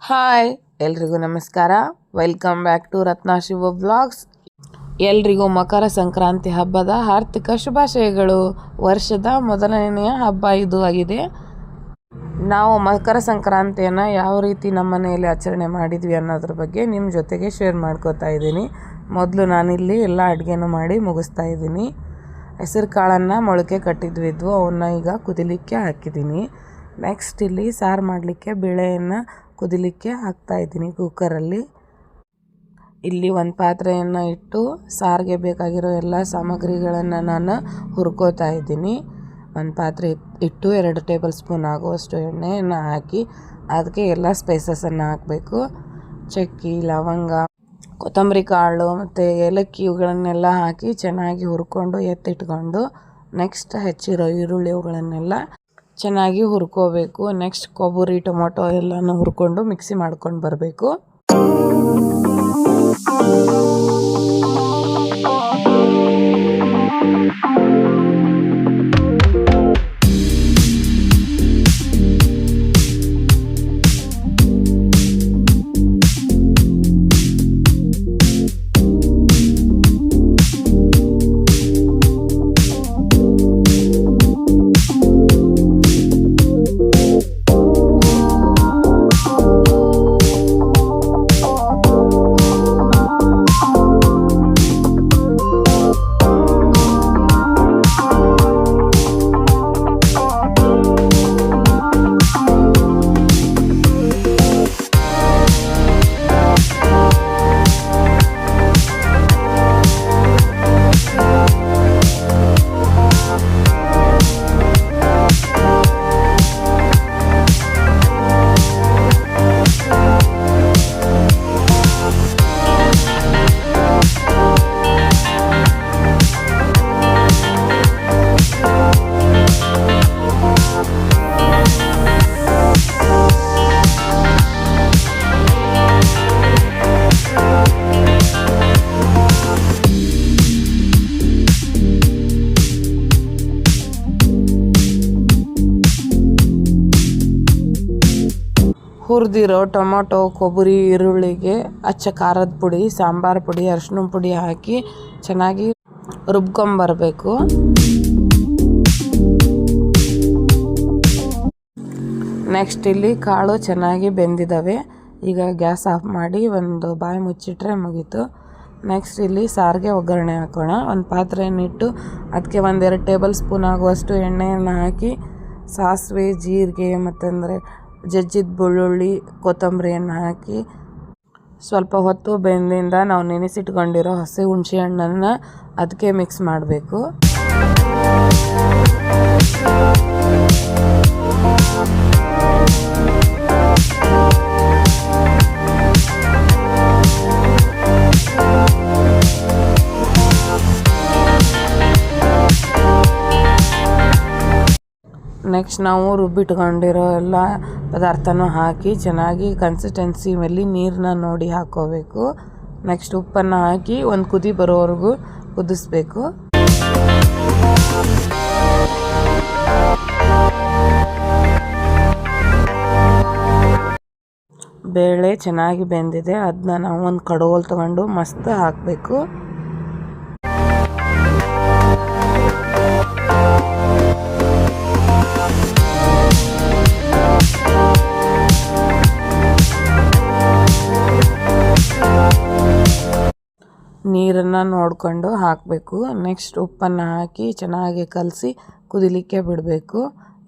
Hi ಎಲ್ರಿಗೂ ನಮಸ್ಕಾರ. Welcome back to Ratna Shiva vlogs. ಎಲ್ರಿಗೂ ಮಕರ ಸಂಕ್ರಾಂತಿ ಹಬ್ಬದ ಆರ್ಥಿಕ ಶುಭಾಶಯಗಳು. ವರ್ಷದ ಮೊದಲನೆಯ ಹಬ್ಬ ಇದು ಆಗಿದೆ. ನಾವು ಮಕರ ಸಂಕ್ರಾಂತಿಯನ್ನು ಯಾವ ರೀತಿ ನಮ್ಮ ಮನೆಯಲ್ಲಿ ಆಚರಣೆ ಮಾಡಿದ್ವಿ ಅನ್ನೋದ್ರ ಬಗ್ಗೆ ನಿಮ್ಮ ಜೊತೆಗೆ ಶೇರ್ ಮಾಡ್ಕೋತಾ ಇದ್ದೀನಿ. ಮೊದಲು ನಾನಿಲ್ಲಿ ಎಲ್ಲ ಅಡುಗೆನೂ ಮಾಡಿ ಮುಗಿಸ್ತಾ ಇದ್ದೀನಿ. ಹೆಸರು ಕಾಳನ್ನು ಮೊಳಕೆ ಕಟ್ಟಿದ್ವಿದ್ವು, ಅವನ್ನ ಈಗ ಕುದಿಲಿಕ್ಕೆ ಹಾಕಿದ್ದೀನಿ. ನೆಕ್ಸ್ಟ್ ಇಲ್ಲಿ ಸಾರು ಮಾಡಲಿಕ್ಕೆ ಬೇಳೆಯನ್ನು ಕುದಿಲಿಕ್ಕೆ ಹಾಕ್ತಾಯಿದ್ದೀನಿ ಕುಕ್ಕರಲ್ಲಿ. ಇಲ್ಲಿ ಒಂದು ಪಾತ್ರೆಯನ್ನು ಇಟ್ಟು ಸಾರಿಗೆ ಬೇಕಾಗಿರೋ ಎಲ್ಲ ಸಾಮಗ್ರಿಗಳನ್ನು ನಾನು ಹುರ್ಕೋತಾ ಇದ್ದೀನಿ. ಒಂದು ಪಾತ್ರೆ ಇಟ್ಟು 2 ಟೇಬಲ್ ಸ್ಪೂನ್ ಆಗುವಷ್ಟು ಎಣ್ಣೆಯನ್ನು ಹಾಕಿ ಅದಕ್ಕೆ ಎಲ್ಲ ಸ್ಪೈಸಸನ್ನು ಹಾಕಬೇಕು. ಚಕ್ಕೆ, ಲವಂಗ, ಕೊತ್ತಂಬರಿ ಕಾಳು ಮತ್ತು ಏಲಕ್ಕಿ ಇವುಗಳನ್ನೆಲ್ಲ ಹಾಕಿ ಚೆನ್ನಾಗಿ ಹುರ್ಕೊಂಡು ಎತ್ತಿಟ್ಕೊಂಡು ನೆಕ್ಸ್ಟ್ ಹೆಚ್ಚಿರೋ ಈರುಳ್ಳಿ ಇವುಗಳನ್ನೆಲ್ಲ ಚೆನ್ನಾಗಿ ಹುರ್ಕೋಬೇಕು. ನೆಕ್ಸ್ಟ್ ಕೊಬ್ಬರಿ, ಟೊಮೊಟೊ ಎಲ್ಲನೂ ಹುರ್ಕೊಂಡು ಮಿಕ್ಸಿ ಮಾಡ್ಕೊಂಡು ಬರಬೇಕು. ಹುರಿದಿರೋ ಟೊಮೊಟೊ, ಕೊಬ್ಬರಿ, ಈರುಳ್ಳಿಗೆ ಅಚ್ಚ ಖಾರದ ಪುಡಿ, ಸಾಂಬಾರು ಪುಡಿ, ಅರಿಶಿನ ಪುಡಿ ಹಾಕಿ ಚೆನ್ನಾಗಿ ರುಬ್ಕೊಂಬರಬೇಕು. ನೆಕ್ಸ್ಟ್ ಇಲ್ಲಿ ಕಾಳು ಚೆನ್ನಾಗಿ ಬೆಂದಿದ್ದಾವೆ. ಈಗ ಗ್ಯಾಸ್ ಆಫ್ ಮಾಡಿ ಒಂದು ಬಾಯಿ ಮುಚ್ಚಿಟ್ರೆ ಮುಗೀತು. ನೆಕ್ಸ್ಟ್ ಇಲ್ಲಿ ಸಾರಿಗೆ ಒಗ್ಗರಣೆ ಹಾಕೋಣ. ಒಂದು ಪಾತ್ರೆಯನ್ನಿಟ್ಟು ಅದಕ್ಕೆ 1-2 ಟೇಬಲ್ ಸ್ಪೂನ್ ಆಗುವಷ್ಟು ಎಣ್ಣೆಯನ್ನು ಹಾಕಿ ಸಾಸಿವೆ, ಜೀರಿಗೆ ಮತ್ತಂದರೆ ಜಜ್ಜಿದ ಬೆಳ್ಳುಳ್ಳಿ, ಕೊತ್ತಂಬರಿಯನ್ನು ಹಾಕಿ ಸ್ವಲ್ಪ ಹೊತ್ತು ಬೆಂದಿಂದ ನಾವು ನೆನೆಸಿಟ್ಕೊಂಡಿರೋ ಹಸಿ ಹುಣಸೆ ಹಣ್ಣನ್ನು ಅದಕ್ಕೆ ಮಿಕ್ಸ್ ಮಾಡಬೇಕು. ನೆಕ್ಸ್ಟ್ ನಾವು ರುಬ್ಬಿಟ್ಕೊಂಡಿರೋ ಎಲ್ಲ ಪದಾರ್ಥನೂ ಹಾಕಿ ಚೆನ್ನಾಗಿ ಕನ್ಸಿಸ್ಟೆನ್ಸಿ ಮೇಲೆ ನೀರನ್ನ ನೋಡಿ ಹಾಕೋಬೇಕು. ನೆಕ್ಸ್ಟ್ ಉಪ್ಪನ್ನು ಹಾಕಿ ಒಂದು ಕುದಿ ಬರೋವರೆಗೂ ಕುದಿಸ್ಬೇಕು. ಬೇಳೆ ಚೆನ್ನಾಗಿ ಬೆಂದಿದೆ, ಅದನ್ನ ನಾವು ಒಂದು ಕಡಗೋಲು ತಗೊಂಡು ಮಸ್ತ್ ಹಾಕಬೇಕು. ನೀರನ್ನು ನೋಡಿಕೊಂಡು ಹಾಕಬೇಕು. ನೆಕ್ಸ್ಟ್ ಉಪ್ಪನ್ನು ಹಾಕಿ ಚೆನ್ನಾಗಿ ಕಲಸಿ ಕುದಿಲಿಕ್ಕೆ ಬಿಡಬೇಕು.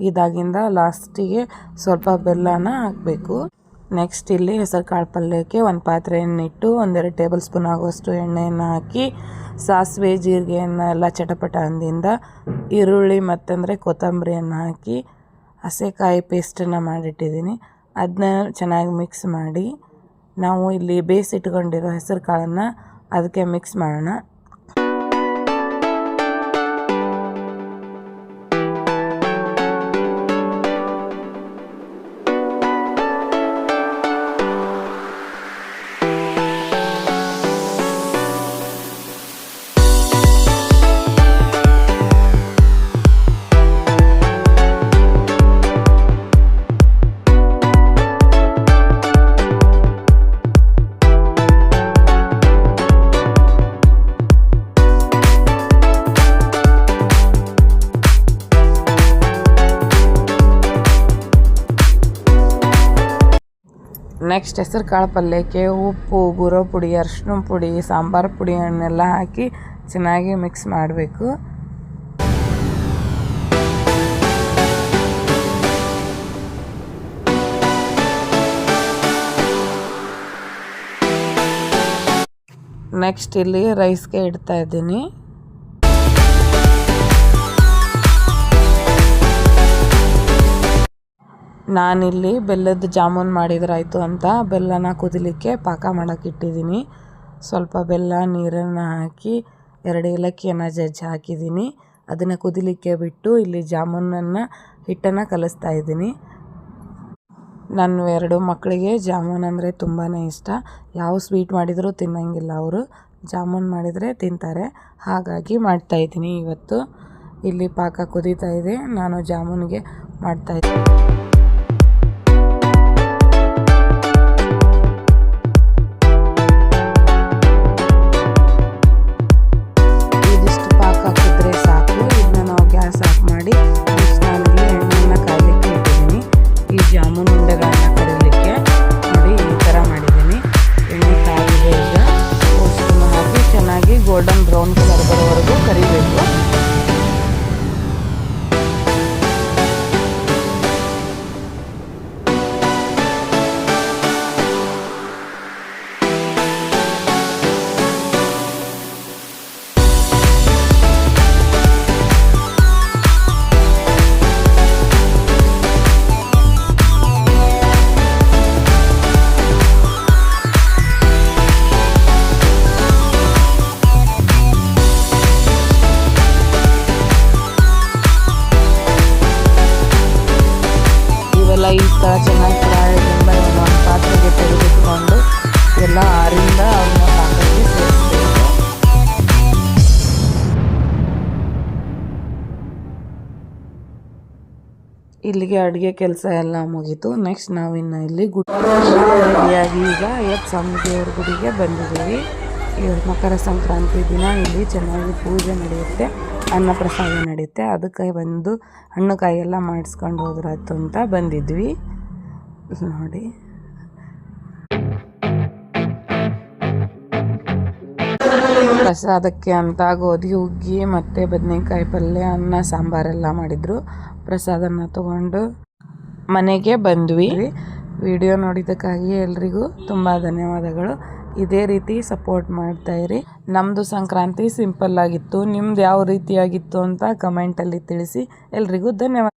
ಇದಾಗಿಂದ ಲಾಸ್ಟಿಗೆ ಸ್ವಲ್ಪ ಬೆಲ್ಲನ ಹಾಕಬೇಕು. ನೆಕ್ಸ್ಟ್ ಇಲ್ಲಿ ಹೆಸರು ಕಾಳು ಪಲ್ಯಕ್ಕೆ ಒಂದು ಪಾತ್ರೆಯನ್ನಿಟ್ಟು 1-2 ಟೇಬಲ್ ಸ್ಪೂನ್ ಆಗುವಷ್ಟು ಎಣ್ಣೆಯನ್ನು ಹಾಕಿ ಸಾಸಿವೆ, ಜೀರಿಗೆಯನ್ನು ಎಲ್ಲ ಚಟಪಟ ಅಂದಿಂದ ಈರುಳ್ಳಿ ಮತ್ತಂದರೆ ಕೊತ್ತಂಬರಿಯನ್ನು ಹಾಕಿ ಹಸೆಕಾಯಿ ಪೇಸ್ಟನ್ನು ಮಾಡಿಟ್ಟಿದ್ದೀನಿ. ಅದನ್ನ ಚೆನ್ನಾಗಿ ಮಿಕ್ಸ್ ಮಾಡಿ ನಾವು ಇಲ್ಲಿ ಬೇಯಿಸಿಟ್ಕೊಂಡಿರೋ ಹೆಸರು ಕಾಳನ್ನು ಅದಕ್ಕೆ ಮಿಕ್ಸ್ ಮಾಡೋಣ. ನೆಕ್ಸ್ಟ್ ಹೆಸರು ಕಾಳು ಪಲ್ಯಕ್ಕೆ ಉಪ್ಪು, ಗುರೋ ಪುಡಿ, ಅರಿಶಿನ ಪುಡಿ, ಸಾಂಬಾರು ಪುಡಿ ಅವನ್ನೆಲ್ಲ ಹಾಕಿ ಚೆನ್ನಾಗಿ ಮಿಕ್ಸ್ ಮಾಡಬೇಕು. ನೆಕ್ಸ್ಟ್ ಇಲ್ಲಿ ರೈಸ್ಗೆ ಇಡ್ತಾ ಇದ್ದೀನಿ. ನಾನಿಲ್ಲಿ ಬೆಲ್ಲದ ಜಾಮೂನ್ ಮಾಡಿದ್ರಾಯ್ತು ಅಂತ ಬೆಲ್ಲನ ಕುದಿಲಿಕ್ಕೆ ಪಾಕ ಮಾಡೋಕೆ ಇಟ್ಟಿದ್ದೀನಿ. ಸ್ವಲ್ಪ ಬೆಲ್ಲ ನೀರನ್ನು ಹಾಕಿ 2 ಏಲಕ್ಕಿಯನ್ನು ಜಜ್ಜಿ ಹಾಕಿದ್ದೀನಿ. ಅದನ್ನು ಕುದಿಲಿಕ್ಕೆ ಬಿಟ್ಟು ಇಲ್ಲಿ ಜಾಮೂನನ್ನು ಹಿಟ್ಟನ್ನು ಕಲಿಸ್ತಾ ಇದ್ದೀನಿ. ನನ್ನ 2 ಮಕ್ಕಳಿಗೆ ಜಾಮೂನ್ ಅಂದರೆ ತುಂಬಾ ಇಷ್ಟ. ಯಾವ ಸ್ವೀಟ್ ಮಾಡಿದರೂ ತಿನ್ನೋಂಗಿಲ್ಲ ಅವರು, ಜಾಮೂನ್ ಮಾಡಿದರೆ ತಿಂತಾರೆ. ಹಾಗಾಗಿ ಮಾಡ್ತಾಯಿದ್ದೀನಿ ಇವತ್ತು. ಇಲ್ಲಿ ಪಾಕ ಕುದೀತಾ ಇದೆ, ನಾನು ಜಾಮೂನಿಗೆ ಮಾಡ್ತಾಯಿದ್ದೀನಿ. ಇದಿಷ್ಟು ಪಾಕ ಕುದ್ರೆ ಸಾಕು. ಇದನ್ನ ನಾವು ಗ್ಯಾಸ್ ಆಫ್ ಮಾಡಿ ನಾನಿಲ್ಲಿ ಎಣ್ಣೆಯನ್ನು ಕಾಯಲಿಕ್ಕೆ ಇಟ್ಟಿದ್ದೀನಿ. ಈ ಜಾಮೂನ್ ಉಂಡೆಗಳನ್ನ ಕರೀಲಿಕ್ಕೆ ನೋಡಿ ಈ ಥರ ಮಾಡಿದ್ದೀನಿ. ಎಣ್ಣೆ ಕಾಯಿದೆ. ಈಗ ಓಸ್ಟನ್ನು ಹಾಕಿ ಚೆನ್ನಾಗಿ ಗೋಲ್ಡನ್ ಬ್ರೌನ್ ಕಲರ್ ಬರೋವರೆಗೂ ಕರಿಬೇಕು. ಈ ಥರ ಚೆನ್ನಾಗಿ ಫ್ರೈ ಆಗಿಂದ ಒಂದು ಪಾತ್ರೆಗೆ ತೆಗೆದಿಟ್ಕೊಂಡು ಎಲ್ಲ ಆರಿಂದ ಅವನ್ನ ಪಾಕಕ್ಕೆ ಸೇರಿಸಬೇಕು. ಇಲ್ಲಿಗೆ ಅಡುಗೆ ಕೆಲಸ ಎಲ್ಲ ಮುಗೀತು. ನೆಕ್ಸ್ಟ್ ನಾವಿನ್ನು ಇಲ್ಲಿ ರೆಡಿಯಾಗಿ ಈಗ ಸ್ವಾಮಿ ದೇವ್ರ ಗುಡಿಗೆ ಬಂದಿದ್ದೀವಿ. ಮಕರ ಸಂಕ್ರಾಂತಿ ದಿನ ಇಲ್ಲಿ ಚೆನ್ನಾಗಿ ಪೂಜೆ ನಡೆಯುತ್ತೆ, ಅನ್ನಪ್ರಸಾದ ನಡೆಯುತ್ತೆ. ಅದಕ್ಕೆ ಬಂದು ಹಣ್ಣು ಕಾಯಿ ಎಲ್ಲ ಮಾಡಿಸ್ಕೊಂಡು ಹೋದ್ರಾಯ್ತು ಅಂತ ಬಂದಿದ್ವಿ. ನೋಡಿ ಪ್ರಸಾದಕ್ಕೆ ಅಂತ ಗೋಧಿ ಹುಗ್ಗಿ ಮತ್ತು ಬದನೆಕಾಯಿ ಪಲ್ಯ, ಅನ್ನ, ಸಾಂಬಾರೆಲ್ಲ ಮಾಡಿದರು. ಪ್ರಸಾದನ ತಗೊಂಡು ಮನೆಗೆ ಬಂದ್ವಿ. ವಿಡಿಯೋ ನೋಡಿದ್ದಕ್ಕಾಗಿ ಎಲ್ರಿಗೂ ತುಂಬ ಧನ್ಯವಾದಗಳು. ಇದೇ ರೀತಿ ಸಪೋರ್ಟ್ ಮಾಡ್ತಾಯಿರಿ. ನಮ್ಮದು ಸಂಕ್ರಾಂತಿ ಸಿಂಪಲ್ ಆಗಿತ್ತು. ನಿಮ್ದು ಯಾವ ರೀತಿಯಾಗಿತ್ತು ಅಂತ ಕಮೆಂಟಲ್ಲಿ ತಿಳಿಸಿ. ಎಲ್ರಿಗೂ ಧನ್ಯವಾದ.